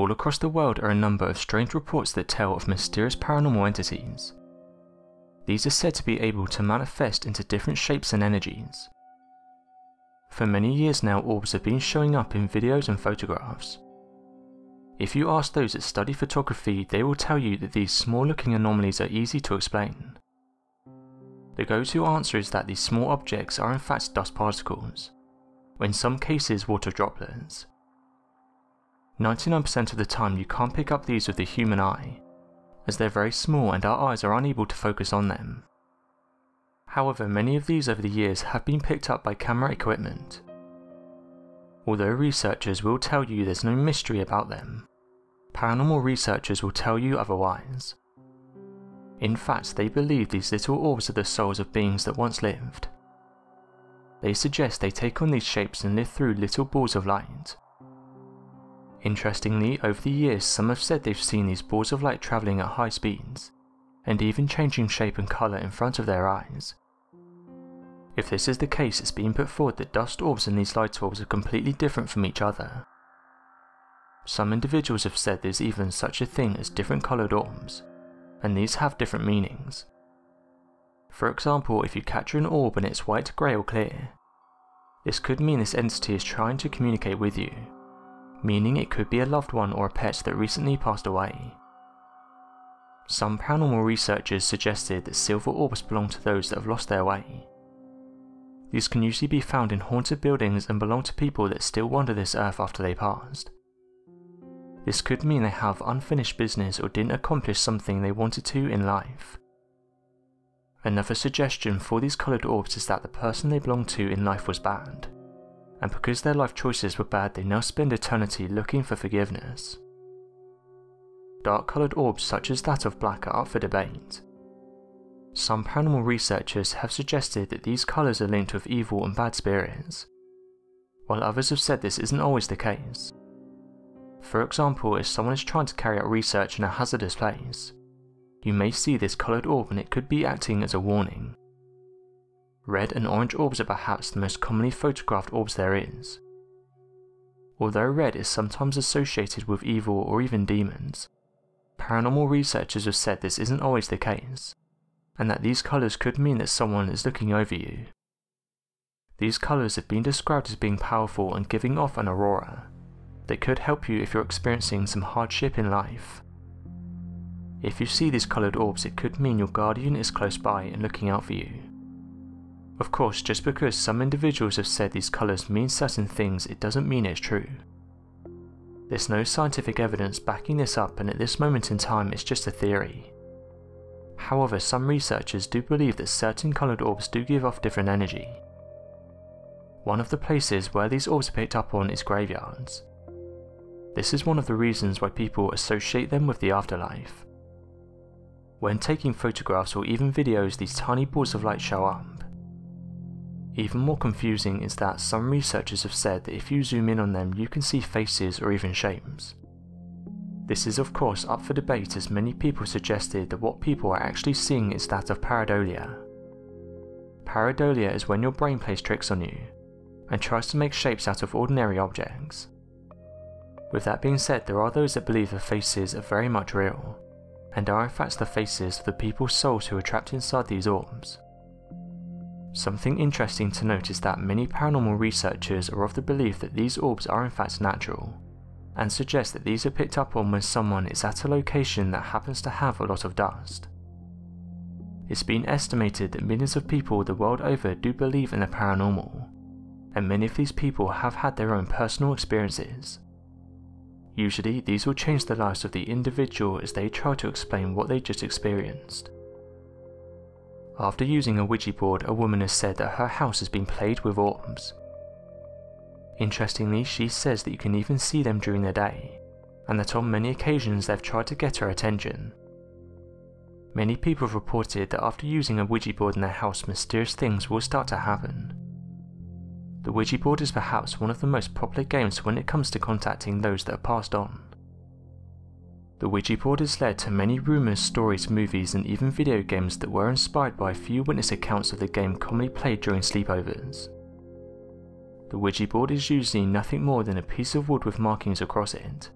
All across the world are a number of strange reports that tell of mysterious paranormal entities. These are said to be able to manifest into different shapes and energies. For many years now, orbs have been showing up in videos and photographs. If you ask those that study photography, they will tell you that these small looking anomalies are easy to explain. The go-to answer is that these small objects are in fact dust particles, or in some cases water droplets. 99% of the time you can't pick up these with the human eye, as they're very small and our eyes are unable to focus on them. However, many of these over the years have been picked up by camera equipment. Although researchers will tell you there's no mystery about them, paranormal researchers will tell you otherwise. In fact, they believe these little orbs are the souls of beings that once lived. They suggest they take on these shapes and live through little balls of light. Interestingly, over the years some have said they've seen these balls of light travelling at high speeds, and even changing shape and colour in front of their eyes. If this is the case, it's been put forward that dust orbs and these light orbs are completely different from each other. Some individuals have said there's even such a thing as different coloured orbs, and these have different meanings. For example, if you capture an orb and it's white, grey or clear, this could mean this entity is trying to communicate with you, meaning it could be a loved one or a pet that recently passed away. Some paranormal researchers suggested that silver orbs belong to those that have lost their way. These can usually be found in haunted buildings and belong to people that still wander this earth after they passed. This could mean they have unfinished business or didn't accomplish something they wanted to in life. Another suggestion for these coloured orbs is that the person they belonged to in life was bad, and because their life choices were bad, they now spend eternity looking for forgiveness. Dark coloured orbs such as that of black are up for debate. Some paranormal researchers have suggested that these colours are linked with evil and bad spirits, while others have said this isn't always the case. For example, if someone is trying to carry out research in a hazardous place, you may see this coloured orb and it could be acting as a warning. Red and orange orbs are perhaps the most commonly photographed orbs there is. Although red is sometimes associated with evil or even demons, paranormal researchers have said this isn't always the case, and that these colours could mean that someone is looking over you. These colours have been described as being powerful and giving off an aurora that could help you if you're experiencing some hardship in life. If you see these coloured orbs, it could mean your guardian is close by and looking out for you. Of course, just because some individuals have said these colours mean certain things, it doesn't mean it's true. There's no scientific evidence backing this up, and at this moment in time it's just a theory. However, some researchers do believe that certain coloured orbs do give off different energy. One of the places where these orbs are picked up on is graveyards. This is one of the reasons why people associate them with the afterlife. When taking photographs or even videos, these tiny balls of light show up. Even more confusing is that some researchers have said that if you zoom in on them you can see faces or even shapes. This is of course up for debate, as many people suggested that what people are actually seeing is that of pareidolia. Pareidolia is when your brain plays tricks on you and tries to make shapes out of ordinary objects. With that being said, there are those that believe the faces are very much real, and are in fact the faces of the people's souls who are trapped inside these orbs. Something interesting to note is that many paranormal researchers are of the belief that these orbs are in fact natural, and suggest that these are picked up on when someone is at a location that happens to have a lot of dust. It's been estimated that millions of people the world over do believe in the paranormal, and many of these people have had their own personal experiences. Usually, these will change the lives of the individual as they try to explain what they just experienced. After using a Ouija board, a woman has said that her house has been plagued with orbs. Interestingly, she says that you can even see them during the day, and that on many occasions they've tried to get her attention. Many people have reported that after using a Ouija board in their house, mysterious things will start to happen. The Ouija board is perhaps one of the most popular games when it comes to contacting those that have passed on. The Ouija board has led to many rumours, stories, movies and even video games that were inspired by a few witness accounts of the game commonly played during sleepovers. The Ouija board is usually nothing more than a piece of wood with markings across it.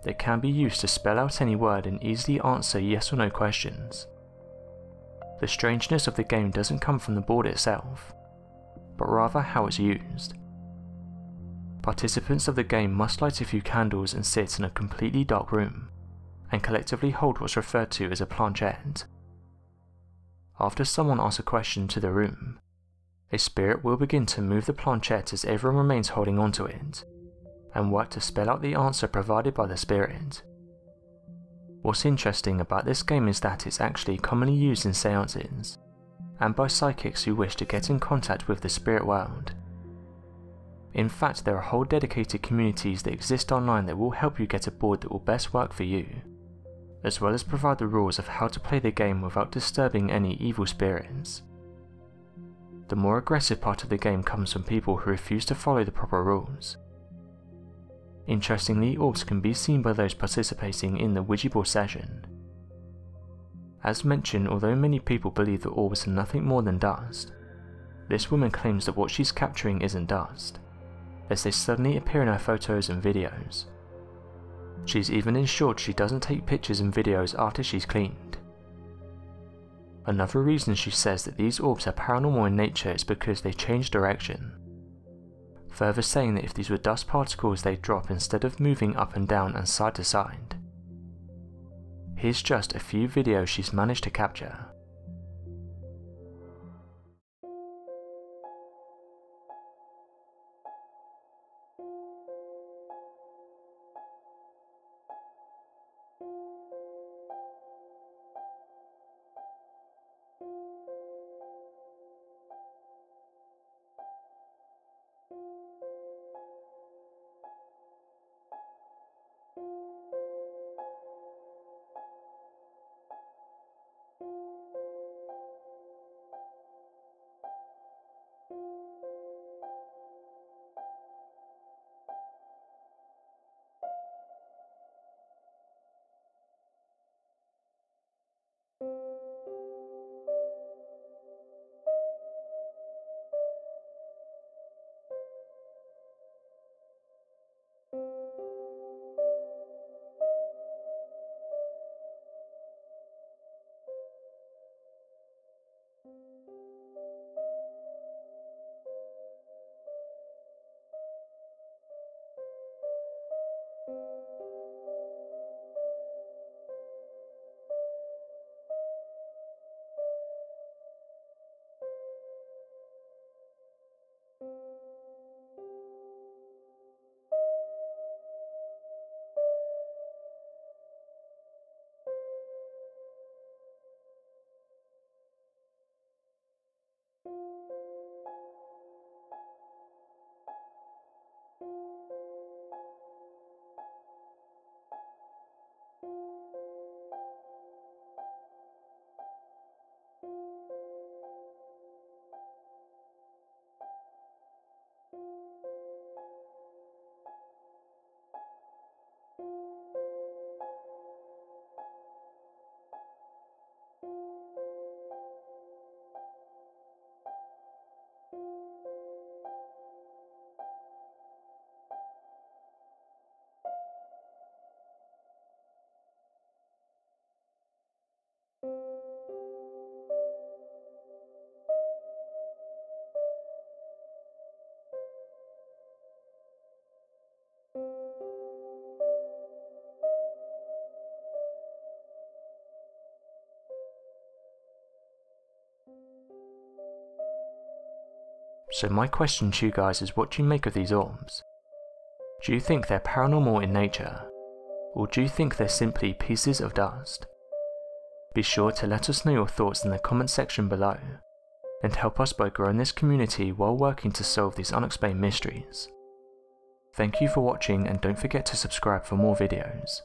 They can be used to spell out any word and easily answer yes or no questions. The strangeness of the game doesn't come from the board itself, but rather how it's used. Participants of the game must light a few candles and sit in a completely dark room, and collectively hold what's referred to as a planchette. After someone asks a question to the room, a spirit will begin to move the planchette as everyone remains holding onto it, and work to spell out the answer provided by the spirit. What's interesting about this game is that it's actually commonly used in seances, and by psychics who wish to get in contact with the spirit world. In fact, there are whole dedicated communities that exist online that will help you get a board that will best work for you, as well as provide the rules of how to play the game without disturbing any evil spirits. The more aggressive part of the game comes from people who refuse to follow the proper rules. Interestingly, orbs can be seen by those participating in the Ouija board session. As mentioned, although many people believe that orbs are nothing more than dust, this woman claims that what she's capturing isn't dust, as they suddenly appear in her photos and videos. She's even ensured she doesn't take pictures and videos after she's cleaned. Another reason she says that these orbs are paranormal in nature is because they change direction, further saying that if these were dust particles they'd drop instead of moving up and down and side to side. Here's just a few videos she's managed to capture. So my question to you guys is, what do you make of these orbs? Do you think they're paranormal in nature, or do you think they're simply pieces of dust? Be sure to let us know your thoughts in the comment section below, and help us by growing this community while working to solve these unexplained mysteries. Thank you for watching, and don't forget to subscribe for more videos.